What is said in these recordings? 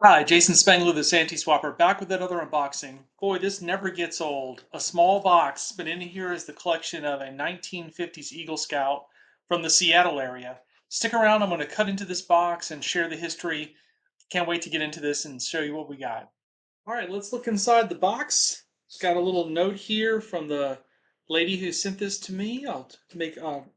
Hi, Jason Spangler, the SanteeSwapper, back with another unboxing. Boy, this never gets old. A small box, but in here is the collection of a 1950s Eagle Scout from the Seattle area. Stick around, I'm going to cut into this box and share the history. Can't wait to get into this and show you what we got. All right, let's look inside the box. It's got a little note here from the lady who sent this to me. I've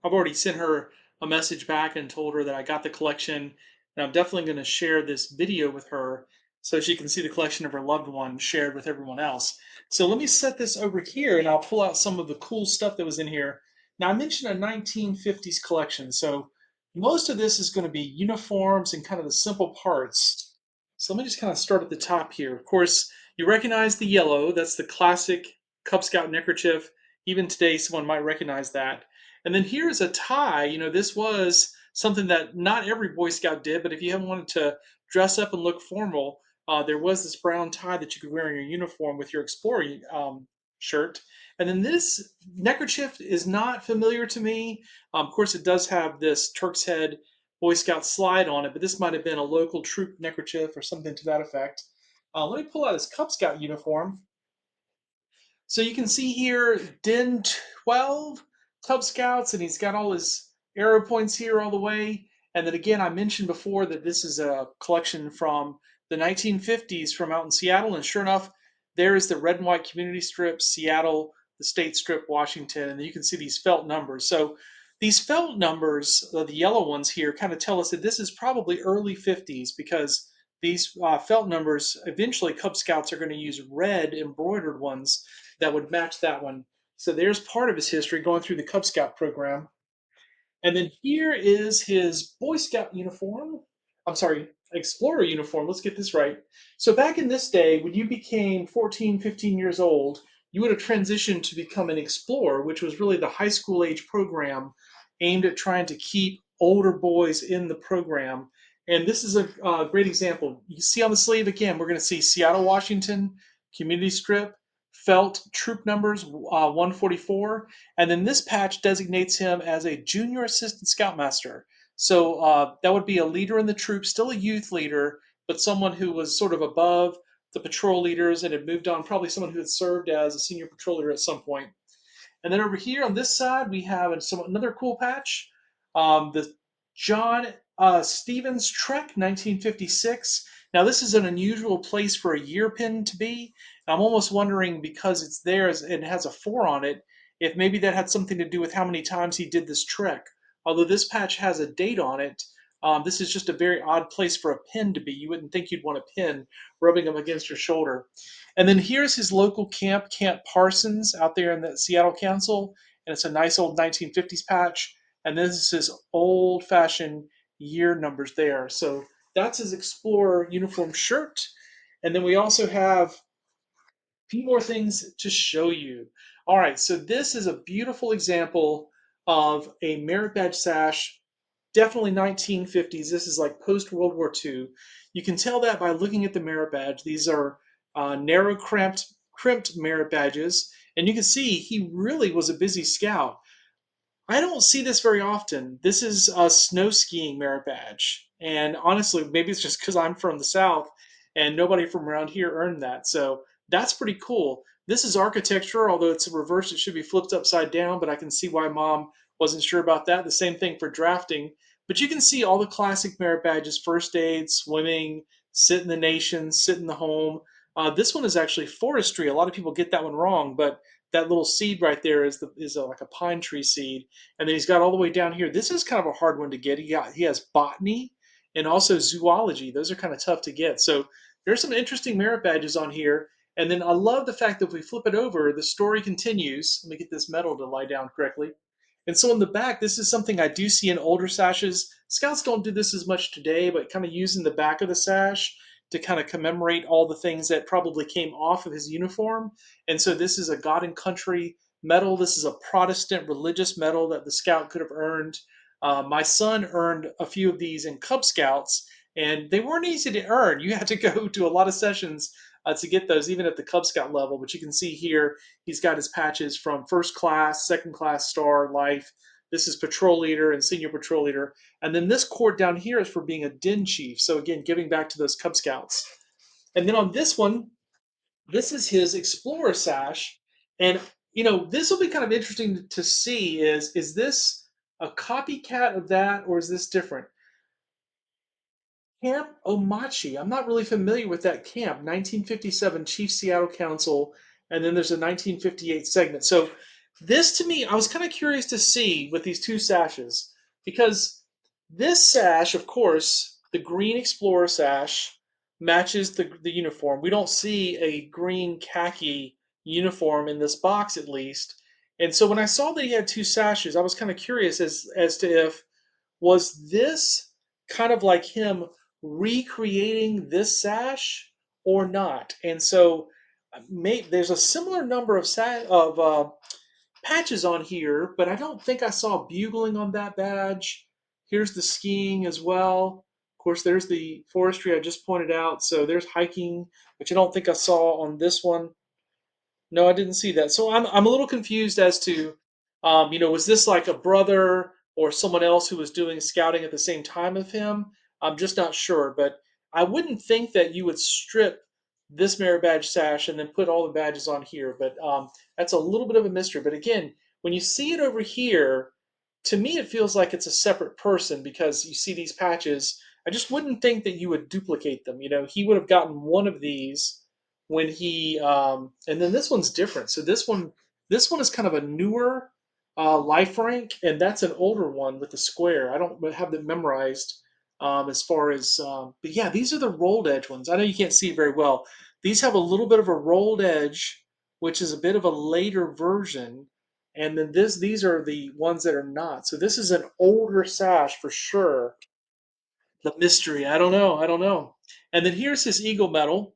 already sent her a message back and told her that I got the collection, and I'm definitely going to share this video with her so she can see the collection of her loved one shared with everyone else. So let me set this over here, and I'll pull out some of the cool stuff that was in here. Now I mentioned a 1950s collection, so most of this is going to be uniforms and kind of the simple parts. So let me just kind of start at the top here. Of course, you recognize the yellow. That's the classic Cub Scout neckerchief. Even today, someone might recognize that. And then here's a tie. This was something that not every Boy Scout did, but if you wanted to dress up and look formal, there was this brown tie that you could wear in your uniform with your Explorer shirt. And then this neckerchief is not familiar to me. Of course, it does have this Turk's head Boy Scout slide on it, but this might have been a local troop neckerchief or something to that effect. Let me pull out his Cub Scout uniform. So you can see here, Den 12 Cub Scouts, and he's got all his arrow points here all the way. And then again, I mentioned before that this is a collection from the 1950s from out in Seattle. And sure enough, there is the red and white community strip, Seattle, the state strip, Washington. And then you can see these felt numbers. So these felt numbers, the yellow ones here, kind of tell us that this is probably early 50s because these felt numbers, eventually Cub Scouts are going to use red embroidered ones that would match that one. So there's part of his history going through the Cub Scout program. And then here is his Boy Scout uniform. I'm sorry, Explorer uniform. Let's get this right. So back in this day, when you became 14, 15 years old, you would have transitioned to become an Explorer, which was really the high school age program aimed at trying to keep older boys in the program. And this is a great example. You see on the sleeve again, we're going to see Seattle, Washington, community strip, felt troop numbers 144. And then this patch designates him as a junior assistant scoutmaster. So that would be a leader in the troop, still a youth leader, but someone who was sort of above the patrol leaders and had moved on, probably someone who had served as a senior patrol leader at some point. And then over here on this side, we have another cool patch, the John Stevens Trek 1956. Now, this is an unusual place for a year pin to be. I'm almost wondering because it's there and it has a 4 on it, if maybe that had something to do with how many times he did this trek. Although this patch has a date on it, this is just a very odd place for a pin to be. You wouldn't think you'd want a pin rubbing up against your shoulder. And then here's his local camp, Camp Parsons, out there in the Seattle Council. And it's a nice old 1950s patch. And this is his old fashioned year numbers there. So that's his Explorer uniform shirt. And then we also have a few more things to show you. All right, so this is a beautiful example of a merit badge sash, definitely 1950s. This is like post World War II. You can tell that by looking at the merit badge. These are narrow, crimped merit badges, and you can see he really was a busy scout. I don't see this very often. This is a snow skiing merit badge. And honestly, maybe it's just because I'm from the South and nobody from around here earned that. So that's pretty cool. This is architecture, although it's reversed, it should be flipped upside down, but I can see why mom wasn't sure about that. The same thing for drafting. But you can see all the classic merit badges: first aid, swimming, sit in the nation, sit in the home. This one is actually forestry. A lot of people get that one wrong, but that little seed right there like a pine tree seed. And then he's got all the way down here. This is kind of a hard one to get. He has botany and also zoology. Those are kind of tough to get. So there's some interesting merit badges on here. And then I love the fact that if we flip it over, the story continues. Let me get this metal to lie down correctly. And so in the back, this is something I do see in older sashes. Scouts don't do this as much today, but kind of using the back of the sash to kind of commemorate all the things that probably came off of his uniform. And so this is a God and Country medal. This is a Protestant religious medal that the scout could have earned. My son earned a few of these in Cub Scouts, and they weren't easy to earn. You had to go to a lot of sessions to get those, even at the Cub Scout level. But you can see here, he's got his patches from first class, second class, star, life. This is patrol leader and senior patrol leader. And then this cord down here is for being a den chief. So again, giving back to those Cub Scouts. And then on this one, this is his Explorer sash. And, this will be kind of interesting to see is this a copycat of that or is this different? Camp Omachi. I'm not really familiar with that camp. 1957 Chief Seattle Council, and then there's a 1958 segment. So this to me, I was kind of curious to see with these two sashes because this sash, of course, the green Explorer sash matches the uniform. We don't see a green khaki uniform in this box at least. And so when I saw that he had two sashes, I was kind of curious as to if was this kind of like him recreating this sash or not? And so there's a similar number of patches on here, but I don't think I saw bugling on that badge. Here's the skiing as well. Of course, there's the forestry I just pointed out. So there's hiking, which I don't think I saw on this one. No, I didn't see that. So I'm a little confused as to, was this like a brother or someone else who was doing scouting at the same time of him? I'm just not sure. But I wouldn't think that you would strip this merit badge sash and then put all the badges on here. But that's a little bit of a mystery. But again, when you see it over here, to me it feels like it's a separate person because you see these patches. I just wouldn't think that you would duplicate them. He would have gotten one of these when he and then this one's different. So this one is kind of a newer life rank, and that's an older one with the square. I don't have them memorized as far as, but yeah, these are the rolled edge ones. I know you can't see it very well. These have a little bit of a rolled edge, which is a bit of a later version, and then these are the ones that are not. So this is an older sash for sure. The mystery, I don't know. And then here's his eagle medal,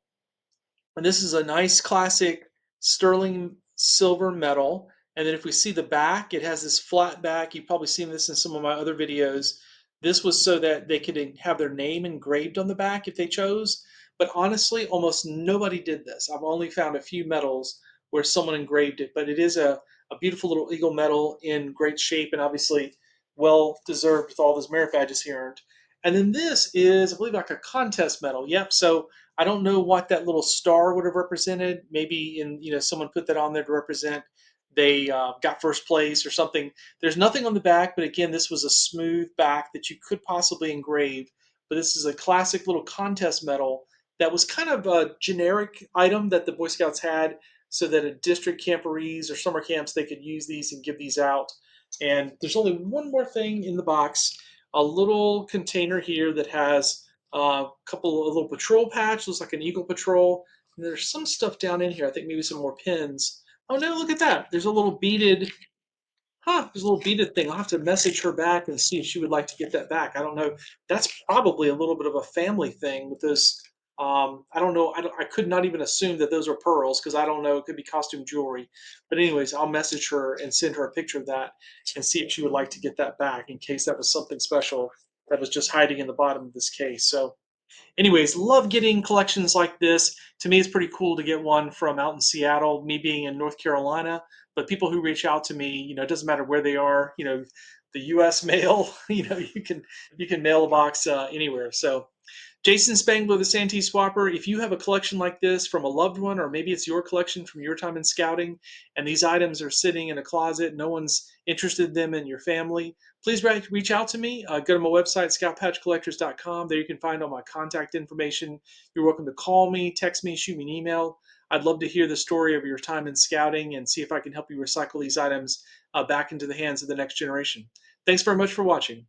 and this is a nice classic sterling silver metal. And then if we see the back, it has this flat back. You've probably seen this in some of my other videos. This was so that they could have their name engraved on the back if they chose. But honestly, almost nobody did this. I've only found a few medals where someone engraved it. But it is a beautiful little eagle medal in great shape and obviously well deserved with all those merit badges he earned. And then this is, I believe, like a contest medal. Yep. So I don't know what that little star would have represented. Maybe someone put that on there to represent they got first place or something. There's nothing on the back, but again, this was a smooth back that you could possibly engrave. But this is a classic little contest medal that was kind of a generic item that the Boy Scouts had, so that at district camporees or summer camps they could use these and give these out. And there's only one more thing in the box, a little container here that has a little patrol patch, looks like an eagle patrol. And there's some stuff down in here. I think maybe some more pins. Oh no, look at that. There's a little beaded thing. I'll have to message her back and see if she would like to get that back. I don't know. That's probably a little bit of a family thing with this. I don't know. I could not even assume that those are pearls because I don't know. It could be costume jewelry. But anyways, I'll message her and send her a picture of that and see if she would like to get that back in case that was something special that was just hiding in the bottom of this case. So anyways, love getting collections like this. To me, it's pretty cool to get one from out in Seattle, me being in North Carolina. But people who reach out to me, it doesn't matter where they are, the US mail, you can mail a box anywhere. So Jason Spangler, the SanteeSwapper, if you have a collection like this from a loved one, or maybe it's your collection from your time in scouting, and these items are sitting in a closet, no one's interested in them in your family, please reach out to me. Go to my website, scoutpatchcollectors.com. There you can find all my contact information. You're welcome to call me, text me, shoot me an email. I'd love to hear the story of your time in scouting and see if I can help you recycle these items back into the hands of the next generation. Thanks very much for watching.